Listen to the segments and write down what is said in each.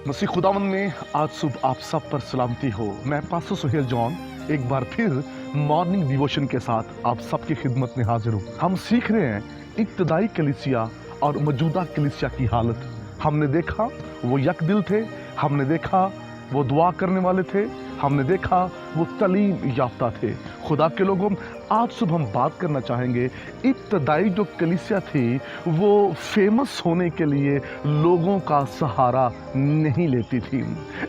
मसीह खुदावंद में आज सुबह आप सब पर सलामती हो। मैं पास्टर सुहेल जॉन एक बार फिर मॉर्निंग डिवोशन के साथ आप सबकी खिदमत में हाजिर हूँ। हम सीख रहे हैं इब्तदाई कलीसिया और मौजूदा कलीसिया की हालत। हमने देखा वो यकदिल थे, हमने देखा वो दुआ करने वाले थे, हमने देखा वो तलीम याफ्ता थे। खुदा के लोगों, आज सुबह हम बात करना चाहेंगे इब्तदाई जो कलीसिया थी वो फेमस होने के लिए लोगों का सहारा नहीं लेती थी।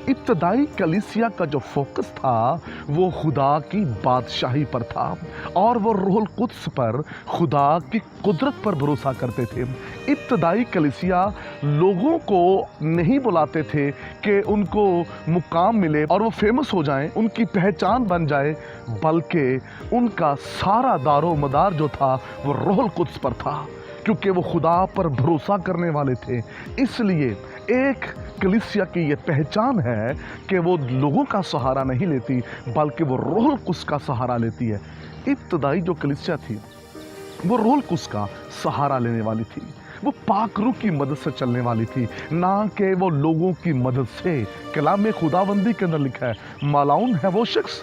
इब्तदाई कलीसिया का जो फोकस था वो खुदा की बादशाही पर था और वो रूहुल कुद्स पर, खुदा की कुदरत पर भरोसा करते थे। इब्तदाई कलीसिया लोगों को नहीं बुलाते थे कि उनको मुकाम मिले और वो फेमस हो जाएं, उनकी पहचान बन जाए, बल्कि उनका सारा दारो मदार जो था वो रूहुल कुद्स पर था, क्योंकि वो खुदा पर भरोसा करने वाले थे। इसलिए एक कलीसिया की ये पहचान है कि वो लोगों का सहारा नहीं लेती, बल्कि वो रूहुल कुद्स का सहारा लेती है। इब्तदाई जो कलीसिया थी वो रूहुल कुद्स का सहारा लेने वाली थी, वो पाक रूह की मदद से चलने वाली थी, ना कि वो लोगों की मदद से। कलाम में खुदाबंदी के अंदर लिखा है, मालाउन है वो शख्स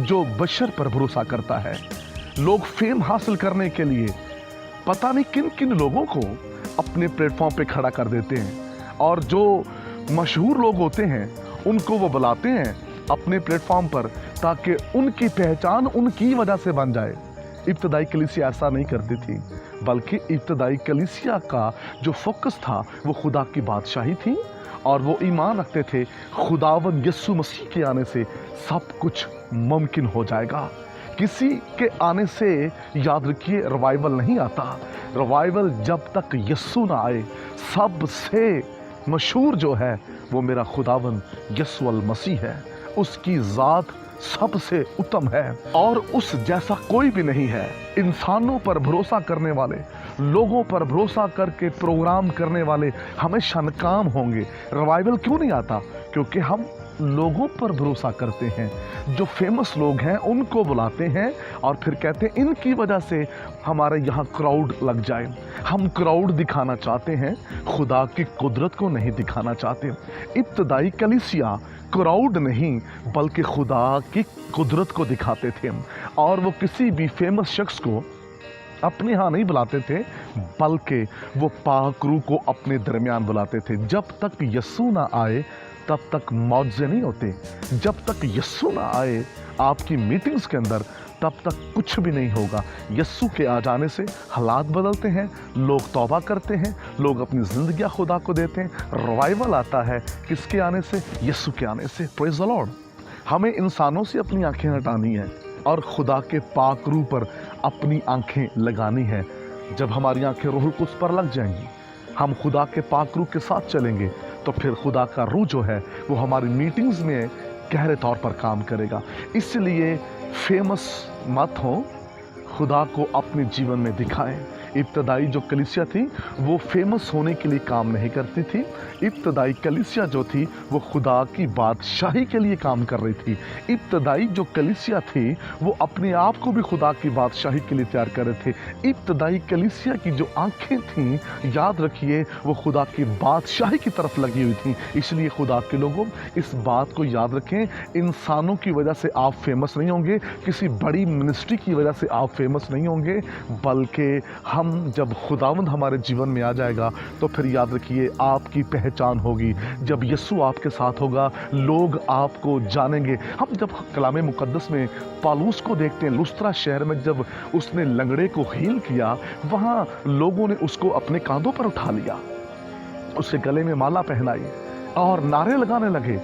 जो बशर पर भरोसा करता है। लोग फेम हासिल करने के लिए पता नहीं किन किन लोगों को अपने प्लेटफॉर्म पे खड़ा कर देते हैं, और जो मशहूर लोग होते हैं उनको वो बुलाते हैं अपने प्लेटफॉर्म पर ताकि उनकी पहचान उनकी वजह से बन जाए। इब्तदाई कलीसिया ऐसा नहीं करती थी, बल्कि इब्तदाई कलीसिया का जो फोकस था वो खुदा की बादशाही थी, और वो ईमान रखते थे खुदावंद यीशु मसीह के आने से सब कुछ मुमकिन हो जाएगा। किसी के आने से, याद रखिए, रिवाइवल नहीं आता। रिवाइवल जब तक यीशु ना आए, सबसे मशहूर जो है वो मेरा खुदावंद यीशु अल मसीह है। उसकी ज़ात सबसे उत्तम है और उस जैसा कोई भी नहीं है। इंसानों पर भरोसा करने वाले, लोगों पर भरोसा करके प्रोग्राम करने वाले हमेशा नाकाम होंगे। रिवाइवल क्यों नहीं आता? क्योंकि हम लोगों पर भरोसा करते हैं। जो फेमस लोग हैं उनको बुलाते हैं और फिर कहते हैं इनकी वजह से हमारे यहाँ क्राउड लग जाए। हम क्राउड दिखाना चाहते हैं, खुदा की कुदरत को नहीं दिखाना चाहते। इब्तदाई कलीसिया क्राउड नहीं बल्कि खुदा की कुदरत को दिखाते थे, और वो किसी भी फेमस शख्स को अपने यहाँ नहीं बुलाते थे, बल्कि वो पाक रूह को अपने दरमियान बुलाते थे। जब तक यीशु ना आए तब तक मौजे नहीं होते। जब तक यीशु ना आए आपकी मीटिंग्स के अंदर, तब तक कुछ भी नहीं होगा। यीशु के आ जाने से हालात बदलते हैं, लोग तौबा करते हैं, लोग अपनी ज़िंदगियाँ खुदा को देते हैं। रिवाइवल आता है किसके आने से? यीशु के आने से। Praise the Lord. हमें इंसानों से अपनी आंखें हटानी है और खुदा के पाक रूह पर अपनी आंखें लगानी है। जब हमारी आंखें रूहुल कुद्स पर लग जाएंगी, हम खुदा के पाक रूह के साथ चलेंगे, तो फिर खुदा का रूह जो है वो हमारी मीटिंग्स में गहरे तौर पर काम करेगा। इसलिए फेमस मत हो, खुदा को अपने जीवन में दिखाएं। इब्तदाई जो कलीसिया थी वो फेमस होने के लिए काम नहीं करती थी। इब्तदाई कलीसिया जो थी वो खुदा की बादशाही के लिए काम कर रही थी। इब्तदाई जो कलीसिया थी वो अपने आप को भी खुदा की बादशाही के लिए तैयार कर रहे थे। इब्तदाई कलीसिया की जो आंखें थीं, याद रखिए, वो खुदा की बादशाही की तरफ लगी हुई थी। इसलिए खुदा के लोगों, इस बात को याद रखें, इंसानों की वजह से आप फेमस नहीं होंगे, किसी बड़ी मिनिस्ट्री की वजह से आप फेमस नहीं होंगे, बल्कि हम जब खुदावंद हमारे जीवन में आ जाएगा तो फिर याद रखिए आपकी पहचान होगी। जब यीशु आपके साथ होगा, लोग आपको जानेंगे। हम जब कलाम मुकद्दस में पौलुस को देखते हैं, लुस्त्रा शहर में जब उसने लंगड़े को हील किया, वहाँ लोगों ने उसको अपने कांधों पर उठा लिया, उसके गले में माला पहनाई और नारे लगाने लगे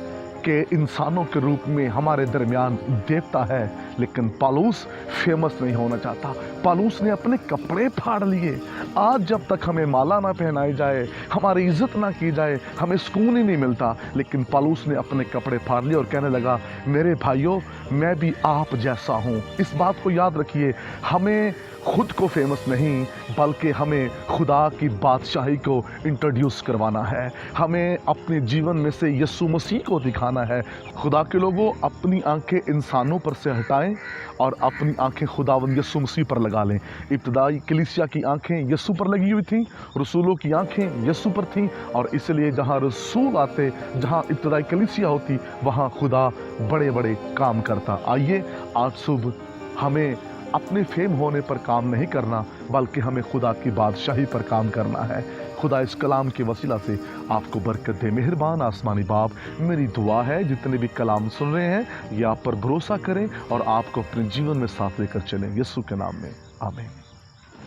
कि इंसानों के रूप में हमारे दरमियान देवता है। लेकिन पौलुस फेमस नहीं होना चाहता। पौलुस ने अपने कपड़े फाड़ लिए। आज जब तक हमें माला ना पहनाई जाए, हमारी इज्जत ना की जाए, हमें सुकून ही नहीं मिलता। लेकिन पौलुस ने अपने कपड़े फाड़ लिए और कहने लगा, मेरे भाइयों, मैं भी आप जैसा हूँ। इस बात को याद रखिए, हमें खुद को फेमस नहीं बल्कि हमें खुदा की बादशाही को इंट्रोड्यूस करवाना है। हमें अपने जीवन में से यीशु मसीह को दिखाना है। खुदा के लोगों, अपनी आंखें इंसानों पर से हटाएं और अपनी आंखें खुदावंद यीशु मसीह पर लगा लें। इब्तदाई कलीसिया की आंखें यीशु पर लगी हुई थीं, रसूलों की आंखें यीशु पर थीं, और इसलिए जहाँ रसूल आते, जहाँ इब्तदाई कलीसिया होती, वहाँ खुदा बड़े बड़े काम करता। आइए आज सुबह हमें अपने फेम होने पर काम नहीं करना बल्कि हमें खुदा की बादशाही पर काम करना है। खुदा इस कलाम के वसीला से आपको बरकत दे। मेहरबान आसमानी बाप, मेरी दुआ है जितने भी कलाम सुन रहे हैं ये आप पर भरोसा करें और आपको अपने जीवन में साथ लेकर चलें। यीशु के नाम में आमीन।